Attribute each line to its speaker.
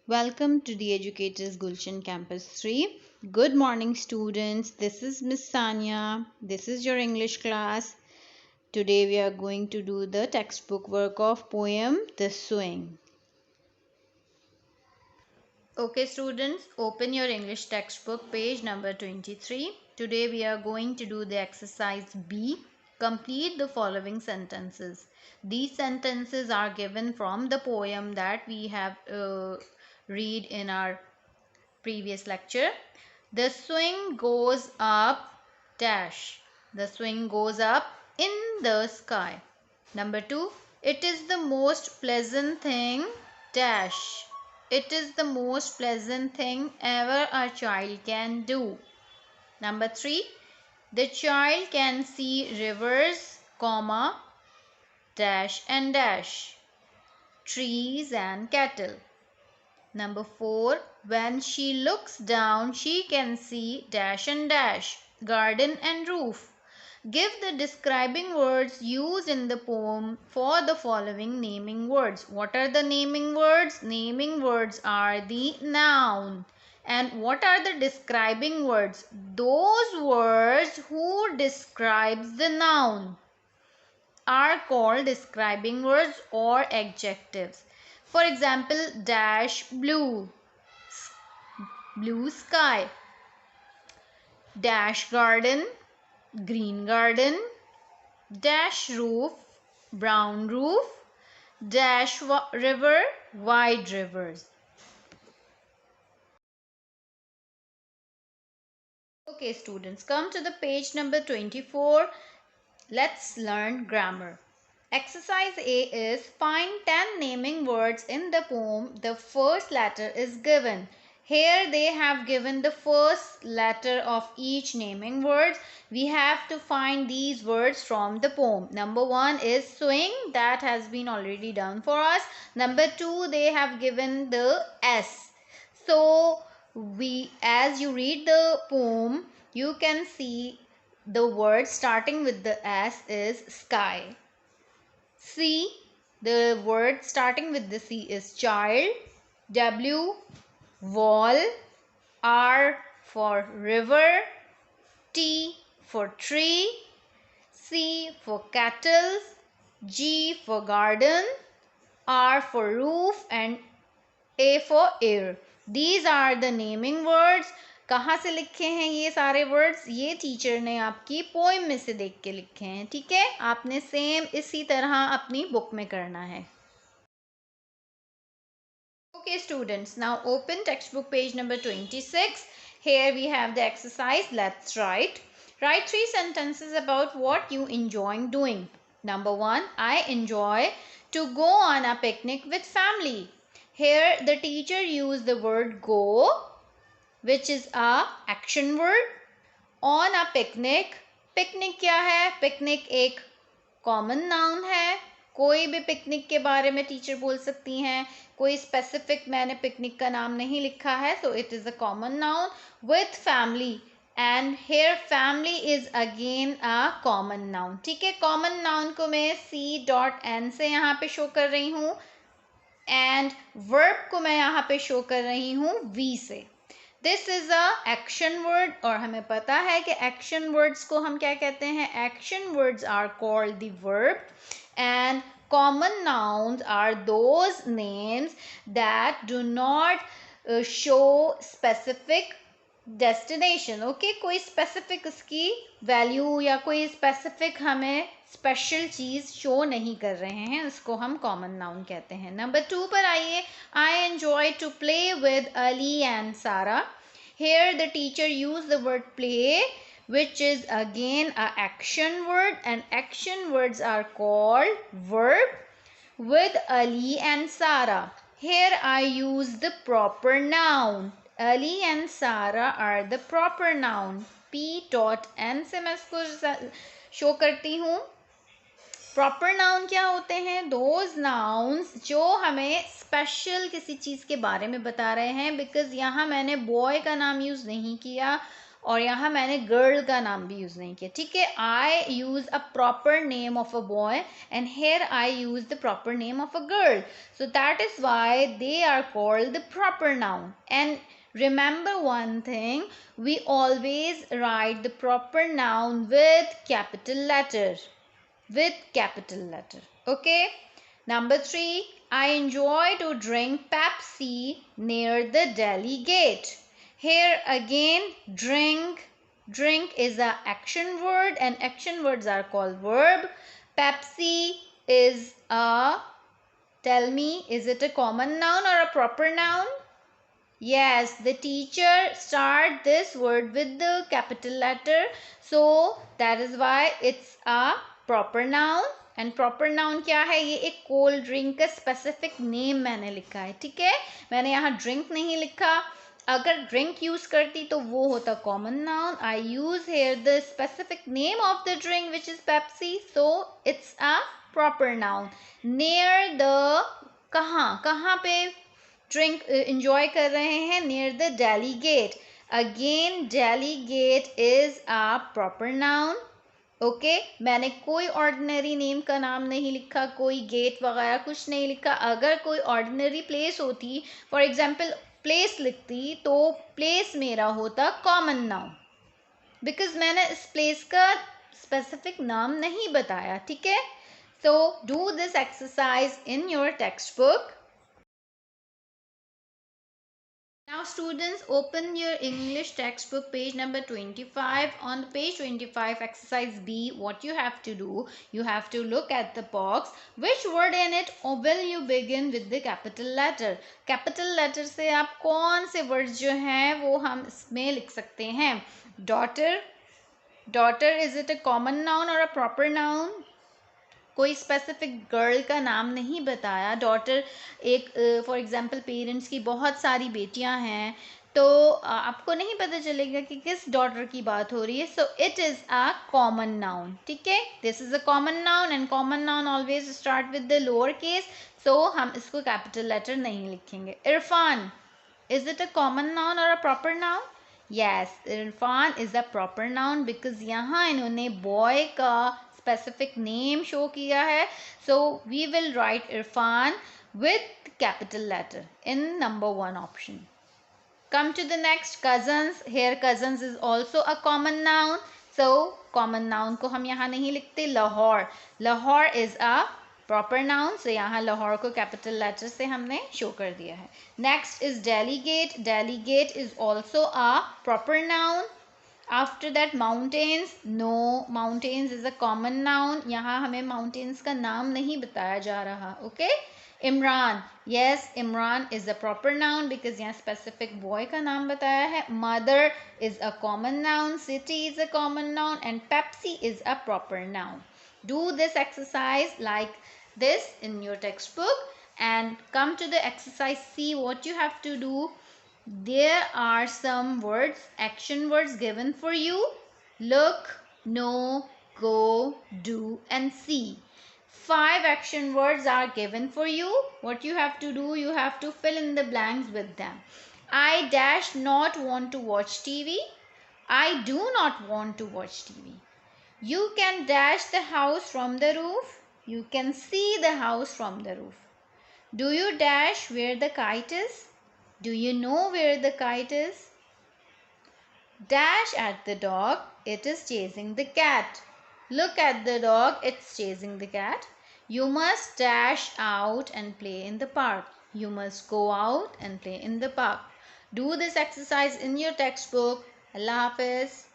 Speaker 1: Welcome to the Educators Gulshan Campus 3. Good morning, students. This is Miss Sanya. This is your English class. Today we are going to do the textbook work of poem The Swing. Okay, students, open your English textbook, page number 23. Today we are going to do the exercise B. Complete the following sentences. These sentences are given from the poem that we have read in our previous lecture. The swing goes up dash. The swing goes up in the sky. Number 2. It is the most pleasant thing dash. It is the most pleasant thing ever a child can do. Number 3. The child can see rivers, comma, dash and dash, trees and cattle. Number 4. When she looks down, she can see dash and dash, garden and roof. Give the describing words used in the poem for the following naming words. What are the naming words? Naming words are the noun. And what are the describing words? Those words who describes the noun are called describing words or adjectives. For example, dash blue, blue sky, dash garden, green garden, dash roof, brown roof, dash river, wide rivers. Okay, students, come to the page number 24. Let's learn grammar. Exercise A is find 10 naming words in the poem. The first letter is given. Here they have given the first letter of each naming words. We have to find these words from the poem. Number 1 is swing. That has been already done for us. Number 2, they have given the S. So as you read the poem, you can see the word starting with the S is sky. C, the word starting with the C is child. W, wall. R for river. T for tree. C for cattle. G for garden. R for roof and A for air. These are the naming words. कहाँ से लिखे हैं ये सारे words? ये teacher ने आपकी poem में से देख के लिखे हैं. ठीक है, आपने सेम इसी तरह अपनी बुक में करना है. Okay students, now open textbook page number 26. Here we have the exercise. Let's write. Write 3 sentences about what you enjoy doing. Number 1, I enjoy to go on a picnic with family. Here the teacher used the word go, which is a action word. On a picnic. Picnic क्या है? Picnic एक common noun है. कोई भी picnic के बारे में teacher बोल सकती हैं. कोई स्पेसिफिक मैंने पिकनिक का नाम नहीं लिखा है, so it is a common noun with family. And here family is again a common noun. ठीक है, common noun को मैं C.N से यहाँ पे शो कर रही हूँ and verb को मैं यहाँ पे शो कर रही हूँ V से. This is a action word और हमें पता है कि एक्शन वर्ड्स को हम क्या कहते हैं? Action words are called the verb and common nouns are those names that do not show specific destination. Okay, कोई स्पेसिफिक उसकी वैल्यू या कोई स्पेसिफिक हमें स्पेशल चीज़ शो नहीं कर रहे हैं, उसको हम कॉमन नाउन कहते हैं. नंबर 2 पर आइए. I enjoy to play with Ali and Sara. Here the teacher used the word play, which is again a action word, and action words are called verb with Ali and Sarah. Here I use the proper noun. Ali and Sarah are the proper noun. P.N से मैं इसको show करती हूँ. Proper noun क्या होते हैं? Those nouns जो हमें स्पेशल किसी चीज़ के बारे में बता रहे हैं. बिकॉज यहाँ मैंने बॉय का नाम यूज़ नहीं किया और यहाँ मैंने गर्ल का नाम भी यूज नहीं किया, ठीक है. I use a proper name of a boy and here I use the proper name of a girl. So that is why they are called the proper noun. And remember one thing, we always write the proper noun with capital letter. With capital letter. Okay. Number 3, I enjoy to drink Pepsi near the Delhi gate. Here again, drink. Drink is a action word and action words are called verb. Pepsi is a, tell me, is it a common noun or a proper noun? Yes, the teacher start this word with the capital letter. So that is why it's a proper noun. And proper noun क्या है? ये एक cold drink का specific name मैंने लिखा है, ठीक है. मैंने यहाँ ड्रिंक नहीं लिखा. अगर ड्रिंक यूज करती तो वो होता common noun. I use here the specific name of the drink which is Pepsi, so it's a proper noun. Near the, कहाँ कहाँ पे ड्रिंक इंजॉय कर रहे हैं? Near the Delhi gate. Again Delhi gate is a proper noun. Okay, मैंने कोई ordinary name का नाम नहीं लिखा, कोई गेट वगैरह कुछ नहीं लिखा. अगर कोई ऑर्डिनरी प्लेस होती, फॉर एग्जाम्पल प्लेस लिखती, तो प्लेस मेरा होता कॉमन नाउन, बिकॉज मैंने इस प्लेस का स्पेसिफिक नाम नहीं बताया, ठीक है. So do this exercise in your text book. Now students, open your English textbook page number 25. On page 25 exercise B, what you have to do, you have to look at the box. Which word in it will you begin with the capital letter? Capital letter से आप कौन से words जो हैं वो हम इसमें लिख सकते हैं? Daughter. Daughter, is it a common noun or a proper noun? कोई स्पेसिफिक गर्ल का नाम नहीं बताया. डॉटर एक, फॉर एग्जांपल पेरेंट्स की बहुत सारी बेटियां हैं, तो आपको नहीं पता चलेगा कि किस डॉटर की बात हो रही है. So it is a common noun, ठीक है. This is a common noun and common noun always start with the lower case, so हम इसको कैपिटल लेटर नहीं लिखेंगे. Irfan, is it a common noun और a proper noun? Yes, Irfan is a proper noun because यहाँ इन्होंने boy का specific name show किया है. So we will write Irfan with capital letter in number 1 option. Come to the next, cousins. Here cousins is also a common noun. So common noun को हम यहाँ नहीं लिखते. Lahore. Lahore is a proper noun. So यहाँ Lahore को capital letter से हमने show कर दिया है. Next is delegate. Delegate is also a proper noun. After that mountains. No, mountains is a common noun. यहाँ हमें mountains का नाम नहीं बताया जा रहा. Okay. Imran. Yes, Imran is a proper noun because यहाँ specific boy का नाम बताया है. Mother is a common noun. City is a common noun and Pepsi is a proper noun. Do this exercise like this in your textbook and come to the exercise C. What you have to do, there are some words, action words given for you. Look, know, go, do and see. 5 action words are given for you. What you have to do, you have to fill in the blanks with them. I dash not want to watch TV. I do not want to watch TV. You can dash the house from the roof. You can see the house from the roof. Do you dash where the kite is? Do you know where the kite is? Dash at the dog, it is chasing the cat. Look at the dog, it's chasing the cat. You must dash out and play in the park. You must go out and play in the park. Do this exercise in your textbook. Allah Hafiz.